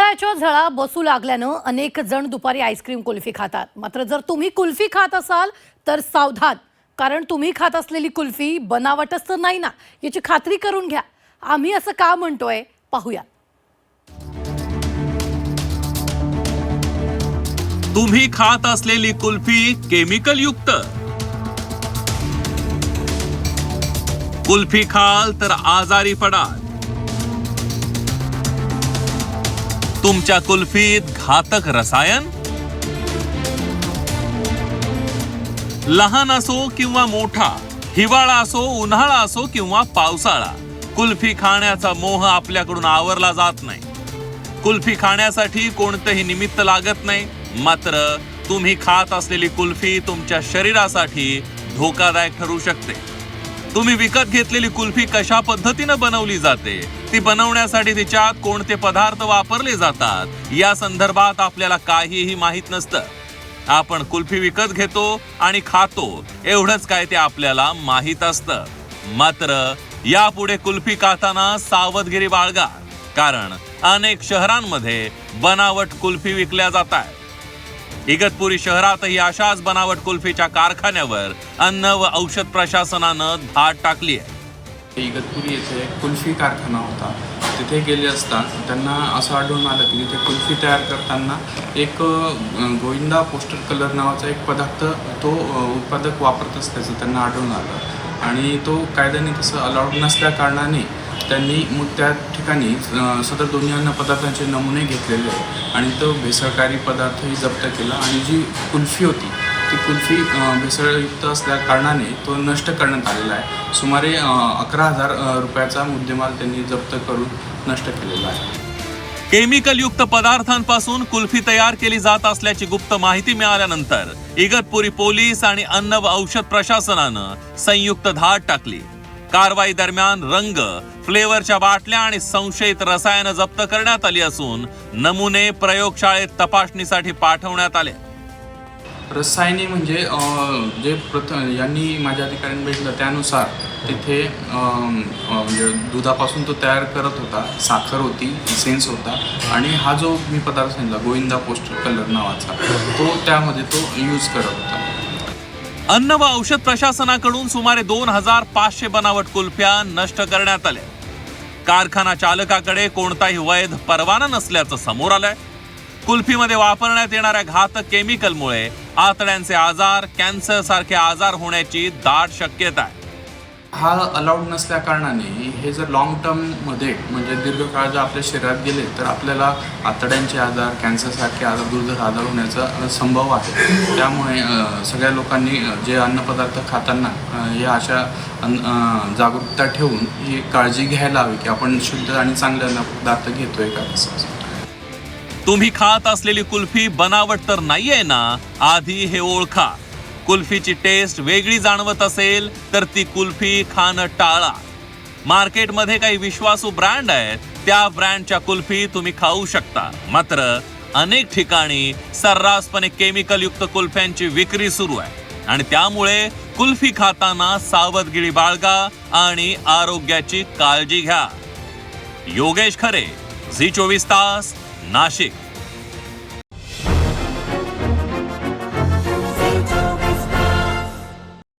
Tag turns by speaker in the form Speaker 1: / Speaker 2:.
Speaker 1: उन्हाळ्याच्या झळा बसू लागल्यानं अनेक जण दुपारी आईस्क्रीम कुल्फी खातात। मात्र जर तुम्ही कुल्फी खात असाल तर सावधान, कारण तुम्ही खात असलेली कुल्फी बनावटच तर नाही ना याची खात्री करून घ्या। आम्ही असं का म्हणतोय पाहूया।
Speaker 2: तुम्ही खात असलेली कुल्फी केमिकल युक्त। कुल्फी खाल तर आजारी पडाल। तुमच्या कुल्फीत घातक रसायन। लहान असो किंवा मोठा, हिवाळा असो, उन्हाळा असो किंवा पावसाळा, कुल्फी खाण्याचा मोह आपल्याकडून आवरला जात नाही। कुल्फी खाण्यासाठी कोणतेही निमित्त लागत नाही, मात्र तुम्ही खात असलेली कुल्फी तुमच्या शरीरासाठी धोकादायक ठरू शकते। तुम्ही विकत घेतलेली कुल्फी कशा पद्धतीने बनवली जाते, ती बनवण्यासाठी तिच्यात कोणते पदार्थ वापरले जातात या संदर्भात आपल्याला काहीही माहित नसतं। आपण कुल्फी विकत घेतो आणि खातो एवढंच काय ते आपल्याला माहित असतं। मात्र यापुढे कुल्फी खाताना सावधगिरी बाळगा, कारण अनेक शहरांमध्ये बनावट कुल्फी विकल्या जातात। इगतपुरी शहरातही अशाच बनावट कुल्फीच्या कारखान्यावर अन्न व औषध प्रशासनानं धाड टाकली आहे।
Speaker 3: इगतपुरी येथे एक कुल्फी कारखाना होता। तिथे गेले असता त्यांना असं आढळून आलं की तिथे कुल्फी तयार करताना एक गोविंदा पोस्टर कलर नावाचा एक पदार्थ तो उत्पादक वापरत असल्याचं त्यांना आढळून आलं आणि तो कायद्याने तसं अलाउड नसल्या कारणाने त्यांनी मग त्या ठिकाणी सदर दोन्ही अन्न पदार्थांचे नमुने घेतलेले आणि तो भेसळकारी पदार्थही जप्त केला आणि जी कुल्फी होती ती कुल्फी भेसळयुक्त असल्या कारणाने तो नष्ट करण्यात आलेला आहे। सुमारे 11,000 रुपयाचा मुद्देमाल त्यांनी जप्त करून नष्ट केलेला आहे।
Speaker 2: केमिकल युक्त पदार्थांपासून कुल्फी तयार केली जात असल्याची गुप्त माहिती मिळाल्यानंतर इगतपुरी पोलीस आणि अन्न व औषध प्रशासनानं संयुक्त धाड टाकली। कारवाई दरम्यान रंग, फ्लेवरच्या बाटल्या आणि संशयित रसायनं जप्त करण्यात आली असून नमुने प्रयोगशाळेत तपासणीसाठी पाठवण्यात आले।
Speaker 3: रसायने म्हणजे जे यांनी माझ्या अधिकाऱ्यांनी भेटलं त्यानुसार तिथे म्हणजे दुधापासून तो तयार करत होता, साखर होती, इसेन्स होता आणि हा जो मी पदार्थ सांगितला गोविंदा पोस्टर कलर नावाचा तो त्यामध्ये तो यूज करत होता।
Speaker 2: अन्न व औषध प्रशासनाकडून सुमारे 2,500 बनावट कुल्फ्या नष्ट करण्यात आल्या। कारखाना चालकाकडे कोणताही वैध परवाना नसल्याचं समोर आलंय। कुल्फीमध्ये वापरण्यात येणाऱ्या घातक केमिकलमुळे आतड्यांचे आजार, कॅन्सर सारखे आजार होण्याची दाट शक्यता आहे।
Speaker 3: हा अलाउड नसल्या कारणाने हे जर लॉंग टर्ममध्ये म्हणजे दीर्घकाळ जर आपल्या शरीरात गेले तर आपल्याला आतड्यांचे आजार, कॅन्सरसारखे आजार, दुर्धर आजार होण्याचा संभव आहे। त्यामुळे सगळ्या लोकांनी जे अन्नपदार्थ खाताना या अशा जागरूकता ठेवून ही काळजी घ्यायला हवी की आपण शुद्ध आणि चांगले अन्नपदार्थ घेतोय का।
Speaker 2: तुम्ही खात असलेली कुल्फी बनावट तर नाहीये ना, आधी हे ओळखा। कुल्फीची टेस्ट वेगळी जाणवत असेल तर ती कुल्फी खाणं टाळा। मार्केटमध्ये काही विश्वासू ब्रँड आहेत, त्या ब्रँडच्या कुल्फी तुम्ही खाऊ शकता, मात्र अनेक ठिकाणी सर्रासपणे केमिकल युक्त कुल्फ्यांची विक्री सुरू आहे आणि त्यामुळे कुल्फी खाताना सावधगिरी बाळगा आणि आरोग्याची काळजी घ्या। योगेश खरे, झी 24 तास, नाशिक।